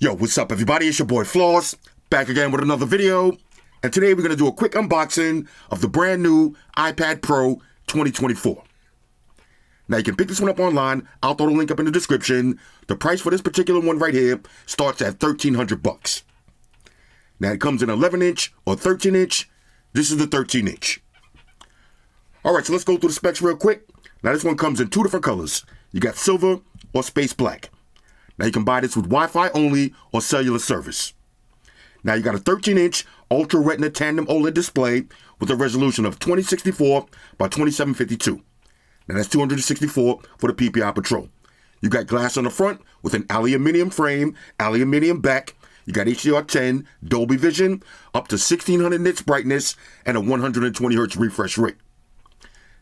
Yo, what's up everybody? It's your boy Floss, back again with another video. And today we're going to do a quick unboxing of the brand new iPad Pro 2024. Now you can pick this one up online. I'll throw the link up in the description. The price for this particular one right here starts at $1,300. Now it comes in 11-inch or 13-inch. This is the 13-inch. Alright, so let's go through the specs real quick. Now this one comes in two different colors. You got silver or space black. Now you can buy this with Wi-Fi only or cellular service. Now you got a 13-inch Ultra Retina Tandem OLED display with a resolution of 2064 by 2752. Now that's 264 for the PPI Patrol. You got glass on the front with an aluminum frame, aluminum back. You got HDR10, Dolby Vision, up to 1600 nits brightness, and a 120 Hz refresh rate.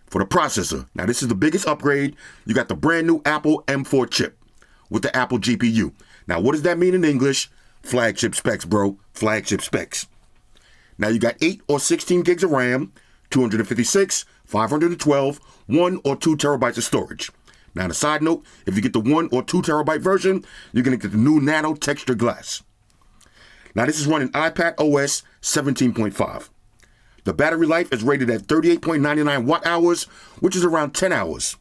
For the processor, now this is the biggest upgrade. You got the brand new Apple M4 chip with the Apple GPU. Now, what does that mean in English? Flagship specs, bro. Flagship specs. Now, you got 8 or 16 gigs of RAM, 256, 512, 1 or 2 terabytes of storage. Now, on a side note, if you get the 1 or 2 terabyte version, you're going to get the new nano texture glass. Now, this is running iPad OS 17.5. The battery life is rated at 38.99 watt hours, which is around 10 hours.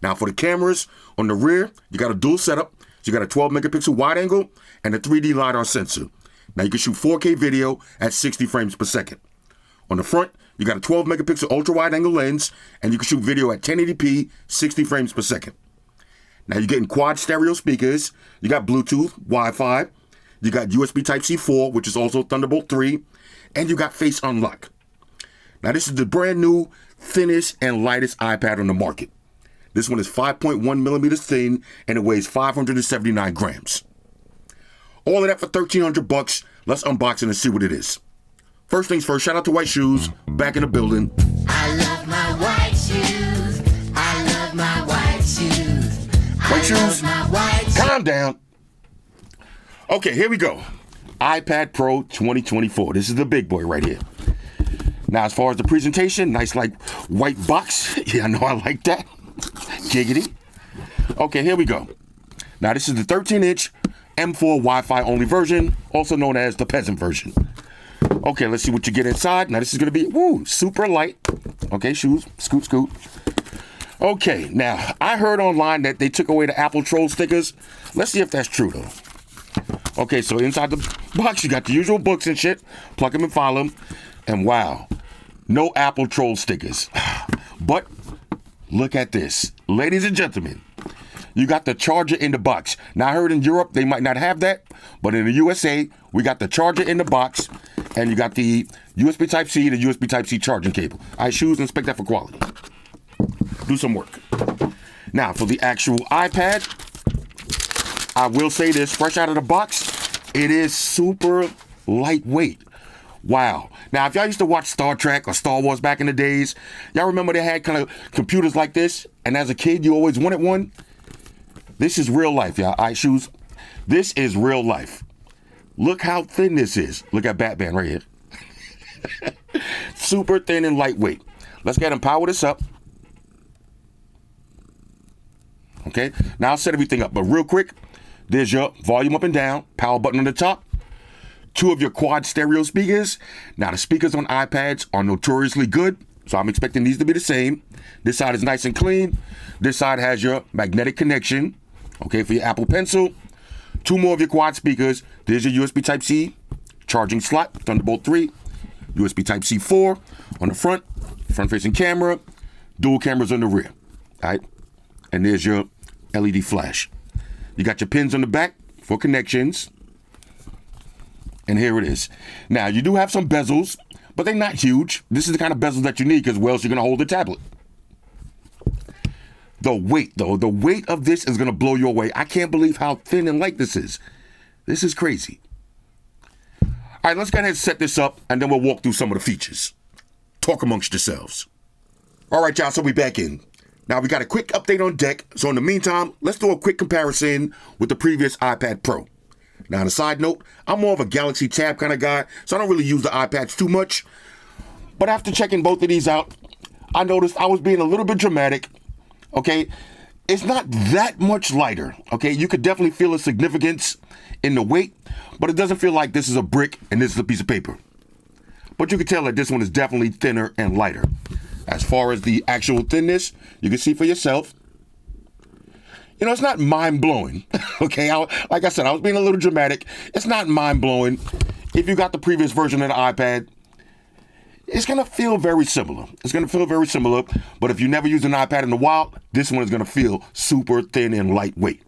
Now for the cameras, on the rear, you got a dual setup. So you got a 12 megapixel wide angle and a 3D LiDAR sensor. Now you can shoot 4K video at 60 frames per second. On the front, you got a 12 megapixel ultra wide angle lens and you can shoot video at 1080p, 60 frames per second. Now you're getting quad stereo speakers. You got Bluetooth, Wi-Fi. You got USB Type-C 4, which is also Thunderbolt 3. And you got Face Unlock. Now this is the brand new, thinnest and lightest iPad on the market. This one is 5.1 millimeters thin and it weighs 579 grams. All of that for $1,300. Let's unbox it and see what it is. First things first, shout out to White Shoes, back in the building. I love my white shoes. I love my white shoes. White shoes, My white shoes. calm down. Okay, here we go. iPad Pro 2024. This is the big boy right here. Now, as far as the presentation, nice like white box. Yeah, I know I like that. Giggity. Okay, here we go. Now, this is the 13-inch M4 Wi-Fi only version, also known as the peasant version. Okay, let's see what you get inside. Now, this is going to be, super light. Okay, shoes, scoot, scoot. Okay, now, I heard online that they took away the Apple Troll stickers. Let's see if that's true, though. Okay, so inside the box, you got the usual books and shit. Plug them and file them. And wow, no Apple Troll stickers. But look at this. Ladies and gentlemen, you got the charger in the box. Now, I heard in Europe, they might not have that. But in the USA, we got the charger in the box. And you got the USB Type-C, the USB Type-C charging cable. All right, shoes, inspect that for quality. Do some work. Now, for the actual iPad, I will say this, fresh out of the box, it is super lightweight. Wow. Now, if y'all used to watch Star Trek or Star Wars back in the days, y'all remember they had kind of computers like this? And as a kid, you always wanted one? This is real life, y'all. All right, shoes. This is real life. Look how thin this is. Look at Batman right here. Super thin and lightweight. Let's get and power this up. Okay, now I'll set everything up. But real quick, there's your volume up and down, power button on the top, 2 of your quad stereo speakers. Now, the speakers on iPads are notoriously good, so I'm expecting these to be the same. This side is nice and clean. This side has your magnetic connection, okay, for your Apple Pencil. 2 more of your quad speakers. There's your USB Type-C charging slot, Thunderbolt 3, USB Type-C 4 on the front-facing camera, dual cameras on the rear, all right? And there's your LED flash. You got your pins on the back for connections. And here it is. Now, you do have some bezels, but they're not huge. This is the kind of bezels that you need because where else you're going to hold the tablet. The weight, though, the weight of this is going to blow you away. I can't believe how thin and light this is. This is crazy. All right, let's go ahead and set this up, and then we'll walk through some of the features. Talk amongst yourselves. All right, y'all, so we back in. Now, we got a quick update on deck. So in the meantime, let's do a quick comparison with the previous iPad Pro. Now, on a side note, I'm more of a Galaxy Tab kind of guy, so I don't really use the iPads too much. But after checking both of these out, I noticed I was being a little bit dramatic. Okay, It's not that much lighter, okay? You could definitely feel a significance in the weight, but it doesn't feel like this is a brick and this is a piece of paper. But you can tell that this one is definitely thinner and lighter. As far as the actual thinness, you can see for yourself. You know, it's not mind-blowing, okay? Like I said, I was being a little dramatic. It's not mind-blowing. If you got the previous version of the iPad, it's going to feel very similar. It's going to feel very similar, but if you never used an iPad in a while, this one is going to feel super thin and lightweight.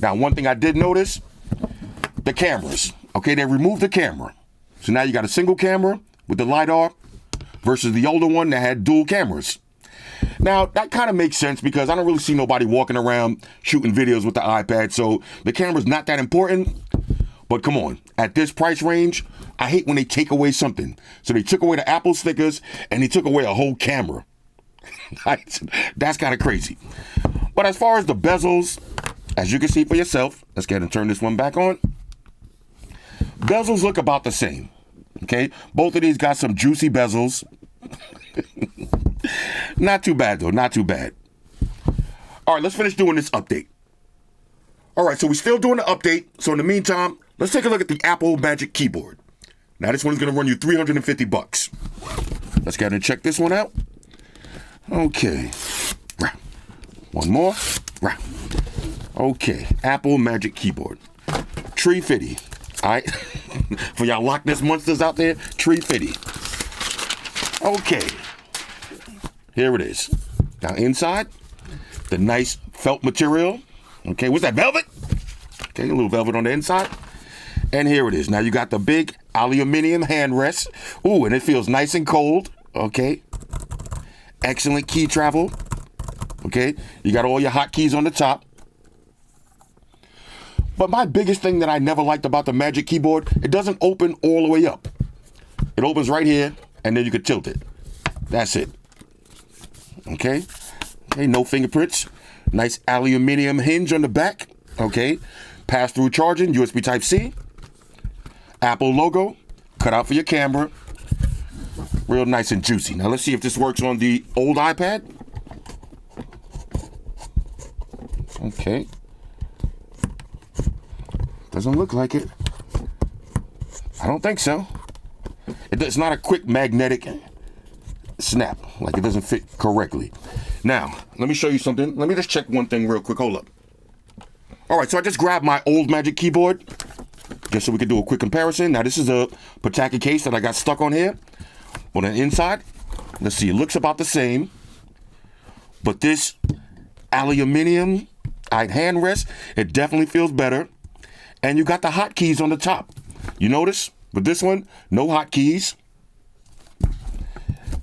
Now, one thing I did notice, the cameras, okay? They removed the camera. So now you got a single camera with the LiDAR versus the older one that had dual cameras. Now, that kind of makes sense because I don't really see nobody walking around shooting videos with the iPad, so the camera's not that important. But come on, at this price range, I hate when they take away something. So they took away the Apple stickers and they took away a whole camera. That's kind of crazy. But as far as the bezels, as you can see for yourself, let's go ahead and turn this one back on. Bezels look about the same, okay? Both of these got some juicy bezels. Not too bad, though. Not too bad. All right, let's finish doing this update. All right, so we're still doing the update. So in the meantime, let's take a look at the Apple Magic Keyboard. Now, this one's going to run you $350. Let's go ahead and check this one out. Okay. One more. Okay, Apple Magic Keyboard. Tree Fitty. All right. For y'all Loch Ness monsters out there, Tree Fitty. Okay. Here it is. Now inside, the nice felt material. Okay, what's that, velvet? Okay, a little velvet on the inside. And here it is. Now you got the big aluminum hand rest. Ooh, and it feels nice and cold. Okay. Excellent key travel. Okay, you got all your hotkeys on the top. But my biggest thing that I never liked about the Magic Keyboard, it doesn't open all the way up. It opens right here, and then you can tilt it. That's it. Okay, no fingerprints. Nice aluminum hinge on the back. Okay, pass-through charging, USB Type-C. Apple logo, cut out for your camera. Real nice and juicy. Now let's see if this works on the old iPad. Okay. Doesn't look like it. I don't think so. It's not a quick magnetic snap. Like it doesn't fit correctly. Now, let me show you something. Let me just check one thing real quick. Hold up. All right, so I just grabbed my old Magic Keyboard just so we could do a quick comparison. Now, this is a Pataki case that I got stuck on here. On the inside, let's see, it looks about the same. But this aluminum hand rest, it definitely feels better. And you got the hotkeys on the top. You notice? With this one, no hotkeys.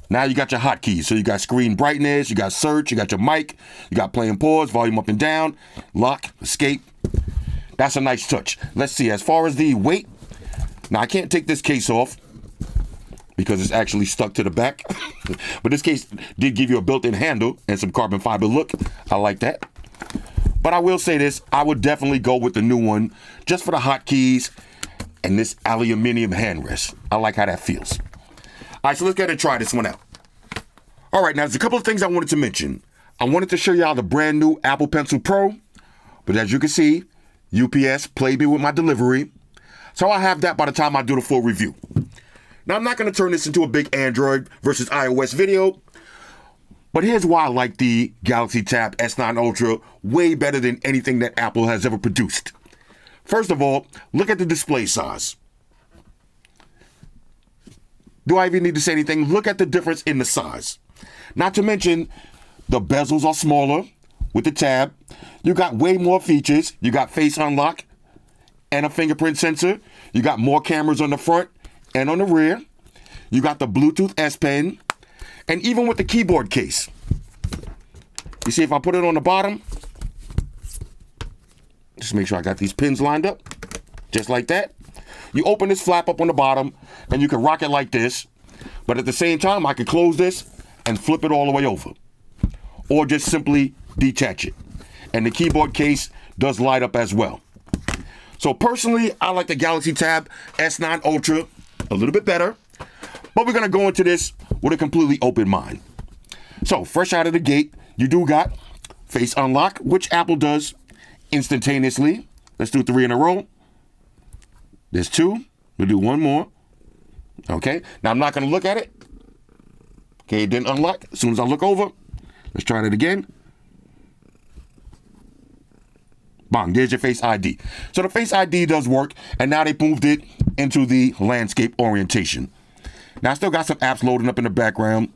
Now you got your hotkeys. So you got screen brightness, you got search, you got your mic, you got play and pause, volume up and down, lock, escape. That's a nice touch. Let's see, as far as the weight, now I can't take this case off because it's actually stuck to the back. But this case did give you a built-in handle and some carbon fiber look. I like that. But I will say this, I would definitely go with the new one just for the hotkeys and this aluminum hand rest. I like how that feels. All right, so let's go ahead and try this one out. All right, now there's a couple of things I wanted to mention. I wanted to show y'all the brand new Apple Pencil Pro, but as you can see, UPS played me with my delivery. So I'll have that by the time I do the full review. Now, I'm not going to turn this into a big Android versus iOS video, but here's why I like the Galaxy Tab S9 Ultra way better than anything that Apple has ever produced. First of all, look at the display size. Do I even need to say anything? Look at the difference in the size. Not to mention, the bezels are smaller with the tab. You got way more features. You got face unlock and a fingerprint sensor. You got more cameras on the front and on the rear. You got the Bluetooth S Pen. And even with the keyboard case. You see if I put it on the bottom, just make sure I got these pins lined up. Just like that. You open this flap up on the bottom and you can rock it like this. But at the same time, I can close this and flip it all the way over. Or just simply detach it. And the keyboard case does light up as well. So personally, I like the Galaxy Tab S9 Ultra a little bit better. But we're going to go into this with a completely open mind. So fresh out of the gate, you do got face unlock, which Apple does instantaneously. Let's do 3 in a row. There's 2. We'll do 1 more. Okay. Now I'm not going to look at it. Okay, it didn't unlock. As soon as I look over, let's try it again. Bang, there's your Face ID. So the Face ID does work, and now they moved it into the landscape orientation. Now I still got some apps loading up in the background,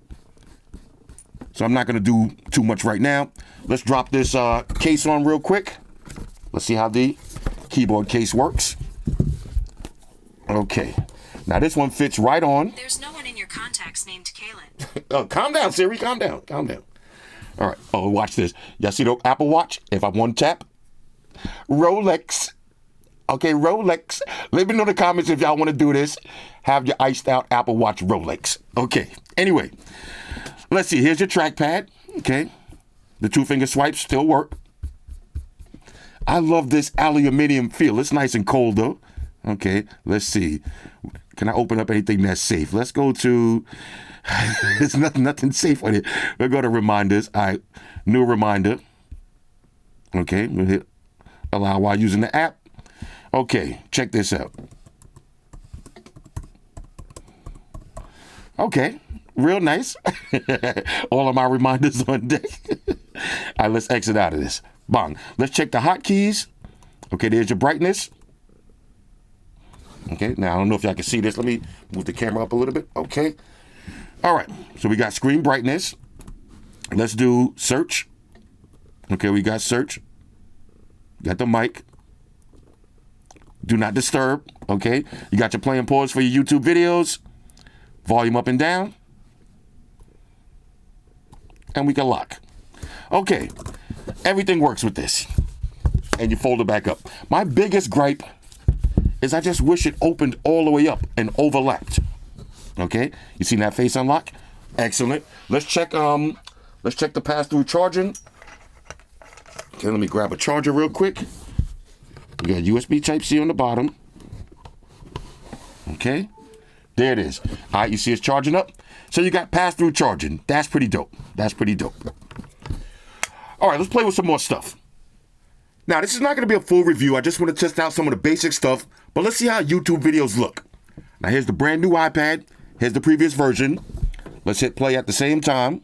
so I'm not going to do too much right now. Let's drop this case on real quick. Let's see how the keyboard case works. Okay. Now this one fits right on. There's no one in your contacts named Kaylin. Oh, calm down, Siri. Calm down. Calm down. All right. Oh, watch this. Y'all see the Apple Watch? If I one tap, Rolex. Okay, Rolex. Let me know in the comments if y'all want to do this. Have your iced out Apple Watch Rolex. Okay. Anyway, let's see. Here's your trackpad. Okay. The 2-finger swipes still work. I love this aluminum feel. It's nice and cold though. Okay. Let's see. Can I open up anything that's safe? Let's go to, there's nothing safe on it. We'll go to reminders. All right, new reminder. Okay, we'll hit allow while using the app. Okay, check this out. Okay, real nice. All of my reminders on deck. All right, let's exit out of this. Bang. Let's check the hotkeys. Okay, there's your brightness. Okay, now I don't know if y'all can see this. Let me move the camera up a little bit. Okay. All right, so we got screen brightness. Let's do search. Okay, we got search. Got the mic. Do not disturb. Okay, you got your play and pause for your YouTube videos. Volume up and down. And we can lock. Okay, everything works with this. And you fold it back up. My biggest gripe is I just wish it opened all the way up and overlapped. Okay, you seen that face unlock? Excellent. Let's check the pass-through charging. Okay, let me grab a charger real quick. We got USB Type-C on the bottom. Okay, there it is. All right, you see it's charging up. So you got pass-through charging. That's pretty dope. That's pretty dope. All right, let's play with some more stuff. Now, this is not going to be a full review. I just want to test out some of the basic stuff, but let's see how YouTube videos look. Now, here's the brand new iPad. Here's the previous version. Let's hit play at the same time.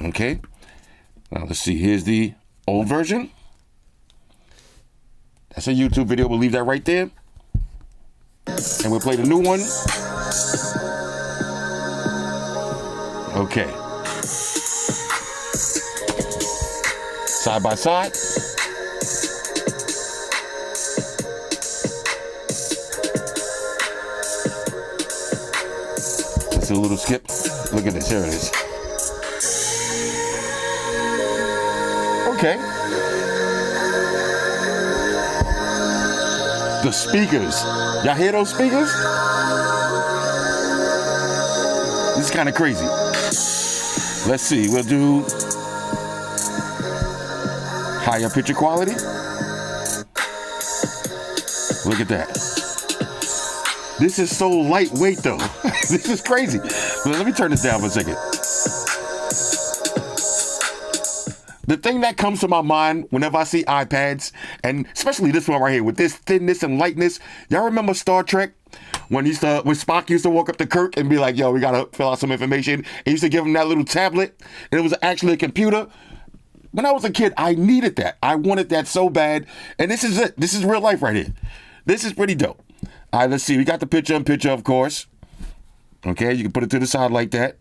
Okay. Now, let's see. Here's the old version. That's a YouTube video. We'll leave that right there. And we'll play the new one. Okay. Side by side. Let's do a little skip. Look at this. Here it is. Okay. The speakers. Y'all hear those speakers? This is kind of crazy. Let's see. We'll do higher picture quality. Look at that. This is so lightweight though. This is crazy. Let me turn this down for a second. The thing that comes to my mind whenever I see iPads, and especially this one right here with this thinness and lightness, y'all remember Star Trek? When Spock used to walk up to Kirk and be like, yo, we gotta fill out some information. And he used to give him that little tablet, and it was actually a computer. When I was a kid, I needed that. I wanted that so bad. And this is it. This is real life right here. This is pretty dope. All right, let's see. We got the picture-in-picture, of course. Okay, you can put it to the side like that.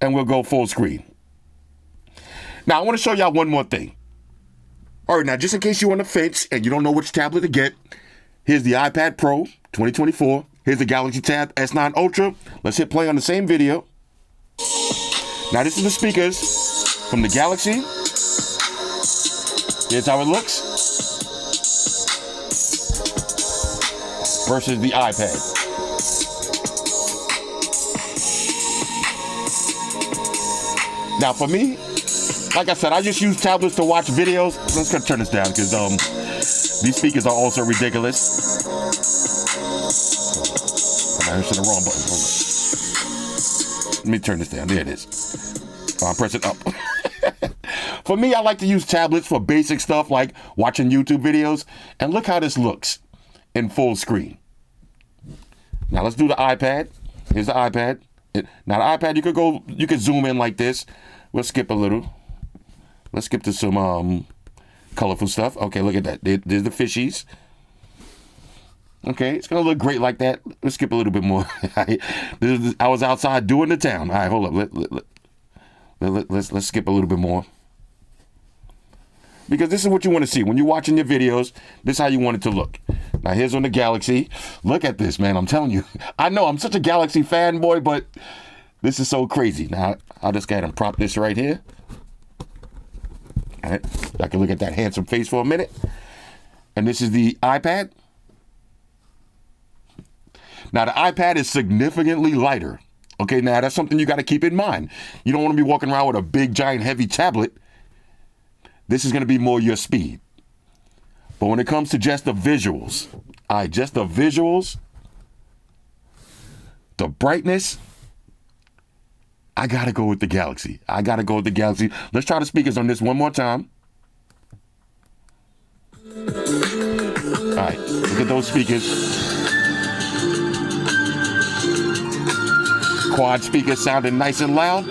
And we'll go full screen. Now, I want to show y'all one more thing. All right, now, just in case you're on the fence and you don't know which tablet to get, here's the iPad Pro 2024. Here's the Galaxy Tab S9 Ultra. Let's hit play on the same video. Now, this is the speakers from the Galaxy. Here's how it looks versus the iPad. Now for me, like I said, I just use tablets to watch videos. Let's go turn this down because these speakers are also ridiculous. I'm pushing the wrong button. Hold on. Let me turn this down. There it is. I'll press it up. For me, I like to use tablets for basic stuff like watching YouTube videos. And look how this looks in full screen. Now let's do the iPad. Here's the iPad. Now the iPad, you could zoom in like this. We'll skip a little. Let's skip to some colorful stuff. Okay, look at that. There's the fishies. Okay, it's gonna look great like that. Let's skip a little bit more. I was outside doing the town. All right, hold up. Let's skip a little bit more. Because this is what you want to see. When you're watching your videos, this is how you want it to look. Now, here's on the Galaxy. Look at this, man. I'm telling you. I know I'm such a Galaxy fanboy, but this is so crazy. Now, I'll just go ahead and prop this right here. All right. I can look at that handsome face for a minute. And this is the iPad. Now, the iPad is significantly lighter. Okay, now that's something you got to keep in mind. You don't want to be walking around with a big, giant, heavy tablet. This is going to be more your speed. But when it comes to just the visuals, the brightness, I got to go with the Galaxy. Let's try the speakers on this one more time. All right, look at those speakers. Quad speakers sounding nice and loud.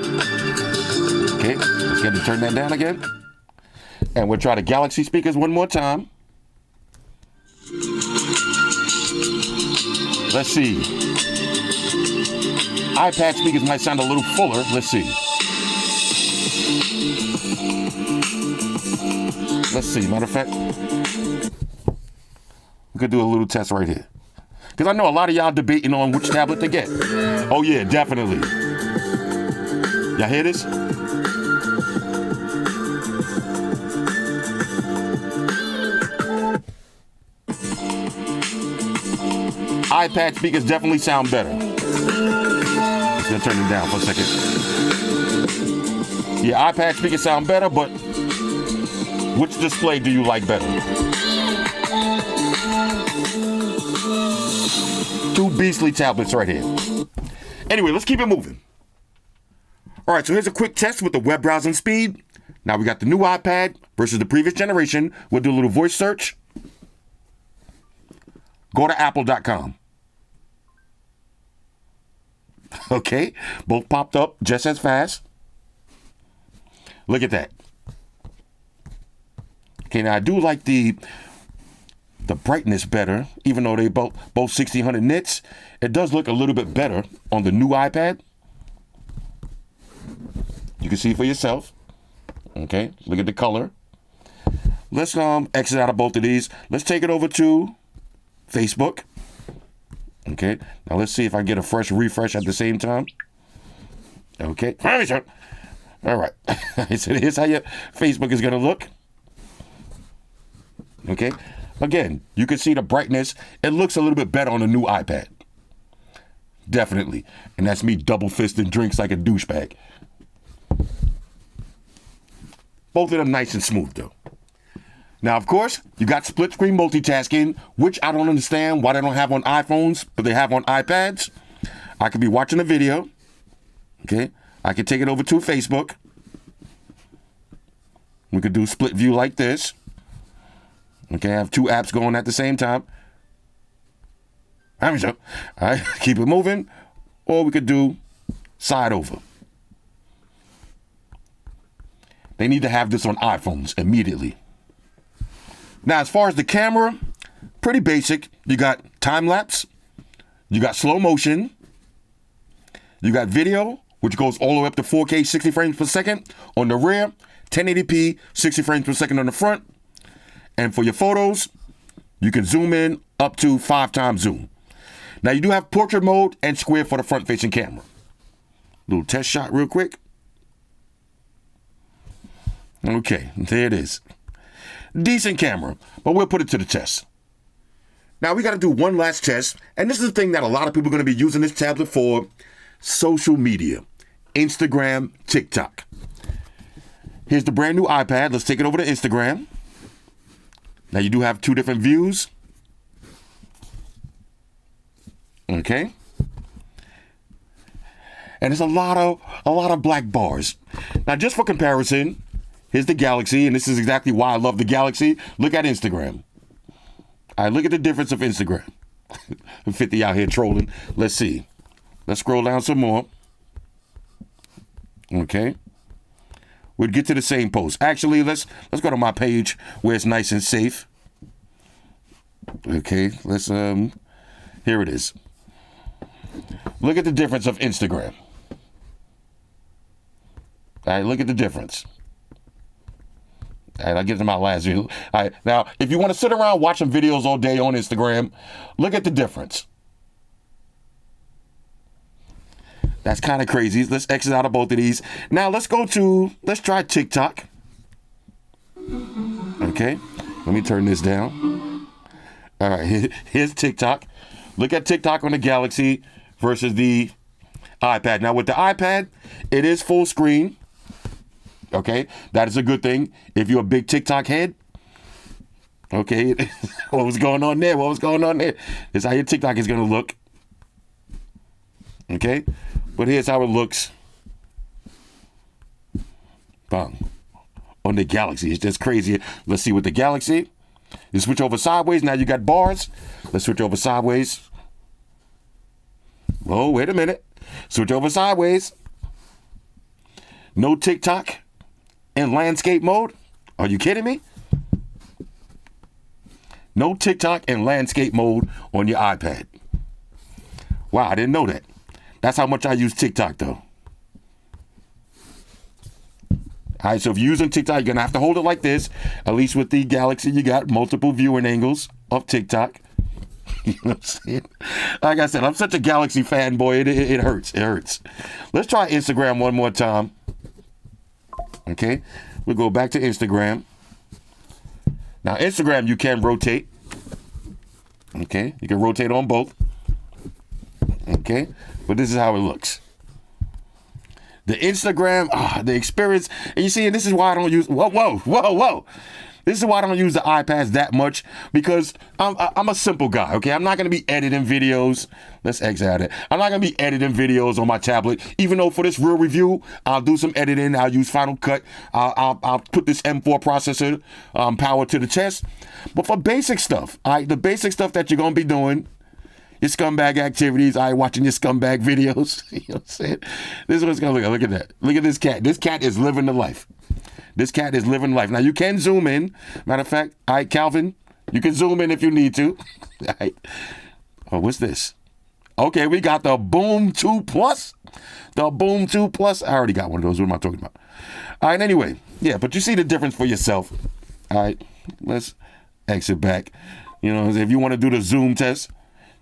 Okay, let's get to turn that down again. And we'll try the Galaxy speakers one more time. Let's see. iPad speakers might sound a little fuller. Let's see. Matter of fact, we could do a little test right here. Because I know a lot of y'all debating on which tablet to get. Oh, yeah, definitely. Y'all hear this? iPad speakers definitely sound better. Just gonna turn them down for a second. Yeah, iPad speakers sound better, but which display do you like better? Two beastly tablets right here. Anyway, let's keep it moving. All right, so here's a quick test with the web browsing speed. Now we got the new iPad versus the previous generation. We'll do a little voice search. Go to apple.com. Okay, both popped up just as fast. Look at that. Okay, now I do like the brightness better, even though they both 1600 nits. It does look a little bit better on the new iPad. You can see for yourself. Okay, look at the color. Let's exit out of both of these. Let's take it over to Facebook. Okay, now let's see if I can get a fresh refresh at the same time. Okay, all right. So here's how your Facebook is gonna look. Okay, again, you can see the brightness. It looks a little bit better on the new iPad. Definitely, and that's me double fisting drinks like a douchebag. Both of them nice and smooth though. Now, of course, you got split screen multitasking, which I don't understand why they don't have on iPhones, but they have on iPads. I could be watching a video. Okay. I could take it over to Facebook. We could do split view like this. Okay. I have two apps going at the same time. All right. Keep it moving. Or we could do side over. They need to have this on iPhones immediately. Now, as far as the camera, pretty basic. You got time lapse, you got slow motion, you got video, which goes all the way up to 4K 60 frames per second on the rear, 1080p 60 frames per second on the front. And for your photos, you can zoom in up to 5 times zoom. Now, you do have portrait mode and square for the front facing camera. Little test shot real quick. Okay, there it is. Decent camera, but we'll put it to the test. Now we got to do one last test, and this is the thing that a lot of people are going to be using this tablet for: social media, Instagram, TikTok. Here's the brand new iPad. Let's take it over to Instagram. Now you do have two different views. Okay. And there's a lot a lot of black bars. Now, just for comparison, here's the Galaxy, and this is exactly why I love the Galaxy. Look at Instagram. All right, look at the difference of Instagram. 50 out here trolling. Let's see. Let's scroll down some more. Okay. We'll get to the same post. Actually, let's go to my page where it's nice and safe. Okay, let's here it is. Look at the difference of Instagram. All right, look at the difference. All right, I'll get to my last video. All right, now, if you want to sit around watching videos all day on Instagram, look at the difference. That's kind of crazy. Let's exit out of both of these. Now, let's try TikTok. Okay, let me turn this down. All right, here's TikTok. Look at TikTok on the Galaxy versus the iPad. Now, with the iPad, it is full screen. Okay, that is a good thing. If you're a big TikTok head, okay, what was going on there? What was going on there? This is how your TikTok is going to look. Okay, but here's how it looks. Bang. On the Galaxy, it's just crazy. Let's see with the Galaxy. You switch over sideways. Now you got bars. Let's switch over sideways. Oh, wait a minute. Switch over sideways. No TikTok in landscape mode. Are you kidding me? No TikTok in landscape mode on your iPad. Wow, I didn't know that. That's how much I use TikTok, though. All right, so if you're using TikTok, you're going to have to hold it like this. At least with the Galaxy, you got multiple viewing angles of TikTok. You know what I'm saying? Like I said, I'm such a Galaxy fanboy. It hurts. It hurts. Let's try Instagram one more time. Okay, we'll go back to Instagram. Now, Instagram, you can rotate. Okay, you can rotate on both. Okay, but this is how it looks. The Instagram, the experience, and you see, and this is why I don't use, whoa. This is why I don't use the iPads that much, because I'm a simple guy, okay? I'm not going to be editing videos. Let's exit out it. I'm not going to be editing videos on my tablet, even though for this real review, I'll do some editing. I'll use Final Cut. I'll put this M4 processor power to the test. But for basic stuff, the basic stuff that you're going to be doing, your scumbag activities, watching your scumbag videos. You know what I'm saying? This is what it's going to look like. Look at that. Look at this cat. This cat is living the life. This cat is living life. Now, you can zoom in. Matter of fact, Calvin, you can zoom in if you need to. All right. Oh, what's this? Okay, we got the Boom 2 Plus. The Boom 2 Plus. I already got one of those. What am I talking about? All right, anyway. Yeah, but you see the difference for yourself. All right, let's exit back. You know, if you want to do the zoom test,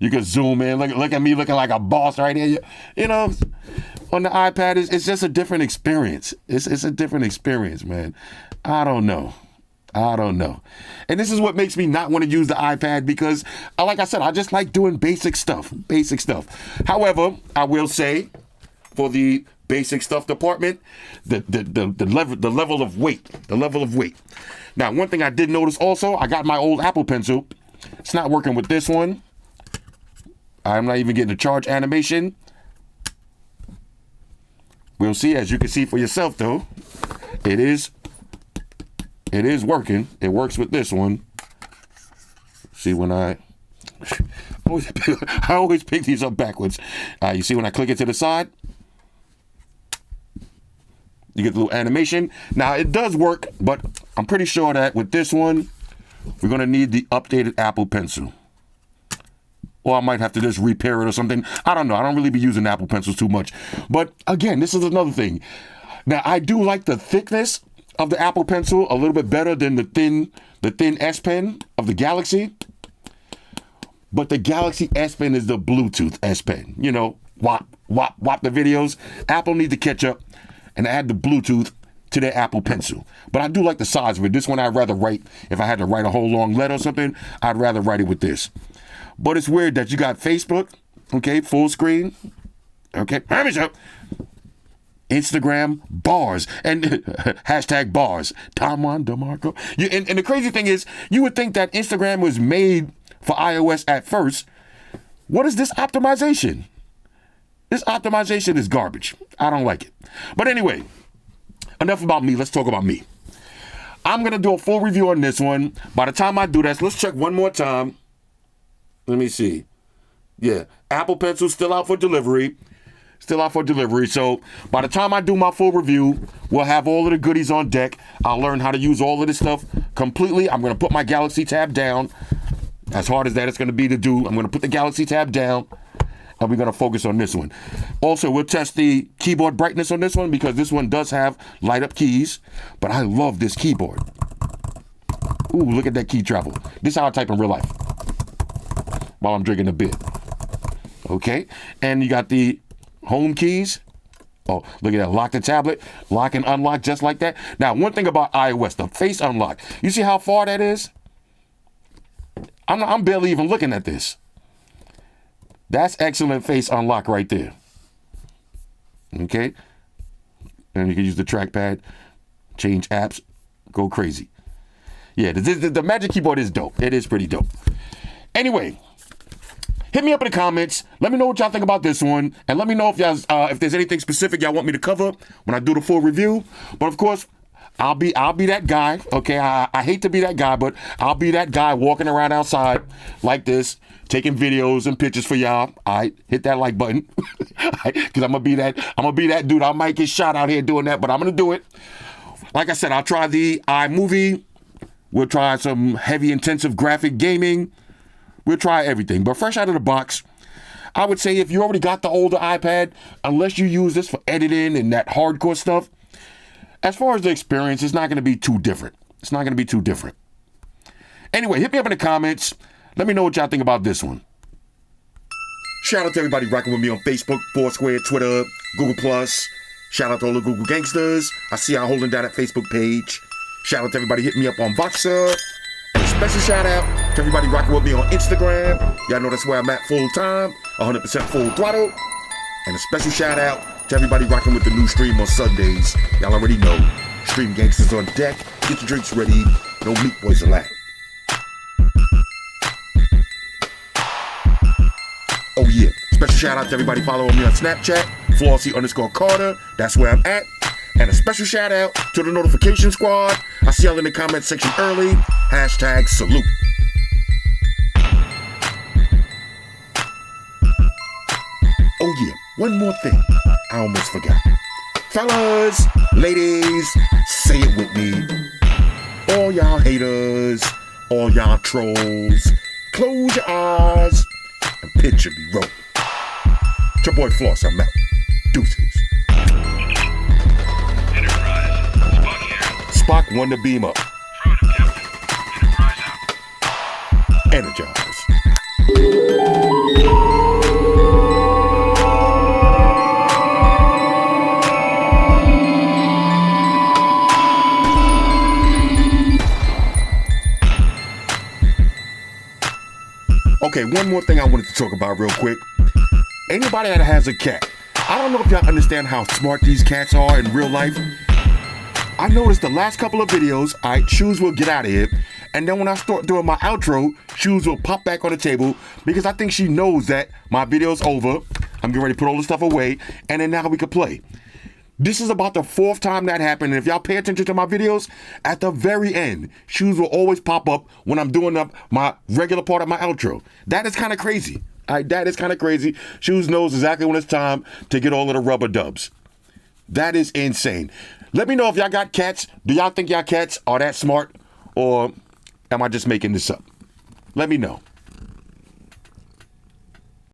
you can zoom in. Look at me looking like a boss right here. You know, on the iPad, it's just a different experience. It's a different experience, man. I don't know. And this is what makes me not want to use the iPad, because, like I said, I just like doing basic stuff. However, I will say, for the basic stuff department, the level of weight. Now, one thing I did notice also, I got my old Apple Pencil. It's not working with this one. I'm not even getting a charge animation. We'll see. As you can see for yourself, though, it is working. It works with this one. See, when I always pick these up backwards. You see when I click it to the side, you get the little animation. Now, it does work, but I'm pretty sure that with this one, we're going to need the updated Apple Pencil. Or I might have to just repair it or something. I don't know. I don't really be using Apple Pencils too much. But again, this is another thing. Now, I do like the thickness of the Apple Pencil a little bit better than the thin S Pen of the Galaxy. But the Galaxy S Pen is the Bluetooth S Pen. You know, wop the videos. Apple need to catch up and add the Bluetooth to their Apple Pencil. But I do like the size of it. This one I'd rather write, if I had to write a whole long letter or something, I'd rather write it with this. But it's weird that you got Facebook, okay, full screen, okay, Instagram, bars, and hashtag bars, Tamon DeMarco. And the crazy thing is, you would think that Instagram was made for iOS at first. What is this optimization? This optimization is garbage. I don't like it. But anyway, enough about me. Let's talk about me. I'm going to do a full review on this one. By the time I do that, let's check one more time. Let me see. Yeah, Apple Pencil still out for delivery. Still out for delivery. So by the time I do my full review, we'll have all of the goodies on deck. I'll learn how to use all of this stuff completely. I'm going to put my Galaxy tab down. As hard as that is going to be to do, I'm going to put the Galaxy tab down, and we're going to focus on this one. Also, we'll test the keyboard brightness on this one because this one does have light up keys, but I love this keyboard. Ooh, look at that key travel. This is how I type in real life while I'm drinking a beer. Okay, and you got the home keys. Oh, look at that. Lock the tablet, lock and unlock just like that. Now, one thing about iOS, the face unlock. You see how far that is? I'm barely even looking at this. That's excellent face unlock right there. Okay. And you can use the trackpad, change apps, go crazy. Yeah, the Magic Keyboard is dope. It is pretty dope. Anyway, hit me up in the comments. Let me know what y'all think about this one. And let me know if y'all, if there's anything specific y'all want me to cover when I do the full review. But of course, I'll be that guy. Okay, I hate to be that guy, but I'll be that guy walking around outside like this, taking videos and pictures for y'all. All right, hit that like button, because I'm gonna be that dude. I might get shot out here doing that, but I'm gonna do it. Like I said, I'll try the iMovie. We'll try some heavy, intensive graphic gaming. We'll try everything. But fresh out of the box, I would say if you already got the older iPad, unless you use this for editing and that hardcore stuff, as far as the experience, it's not going to be too different. It's not going to be too different. Anyway, hit me up in the comments. Let me know what y'all think about this one. Shout out to everybody rocking with me on Facebook, Foursquare, Twitter, Google+. Shout out to all the Google gangsters. I see y'all holding down that Facebook page. Shout out to everybody hitting me up on Voxer. And a special shout out to everybody rocking with me on Instagram. Y'all know that's where I'm at full time, 100% full throttle. And a special shout out to everybody rocking with the new stream on Sundays. Y'all already know. Stream gangsters on deck. Get your drinks ready. No meat boys allowed. Oh yeah. Special shout out to everybody following me on Snapchat. Flossy_Carter. That's where I'm at. And a special shout out to the notification squad. I see y'all in the comment section early. #salute. Oh yeah, one more thing. I almost forgot. Fellas, ladies, say it with me. All y'all haters, all y'all trolls, close your eyes and picture me rolling. It's your boy Floss, I'm out. Deuces. Enterprise, Spock here. Spock won the beam up. Affirmative, Captain. Enterprise out. Energize. Okay, one more thing I wanted to talk about real quick. Anybody that has a cat, I don't know if y'all understand how smart these cats are in real life. I noticed the last couple of videos, Shoes will get out of here, and then when I start doing my outro, Shoes will pop back on the table because I think she knows that my video's over. I'm getting ready to put all the stuff away, and then now we can play. This is about the 4th time that happened, and if y'all pay attention to my videos, at the very end, Shoes will always pop up when I'm doing up my regular part of my outro. That is kind of crazy. That is kind of crazy. Shoes knows exactly when it's time to get all of the rubber dubs. That is insane. Let me know if y'all got cats. Do y'all think y'all cats are that smart, or am I just making this up? Let me know.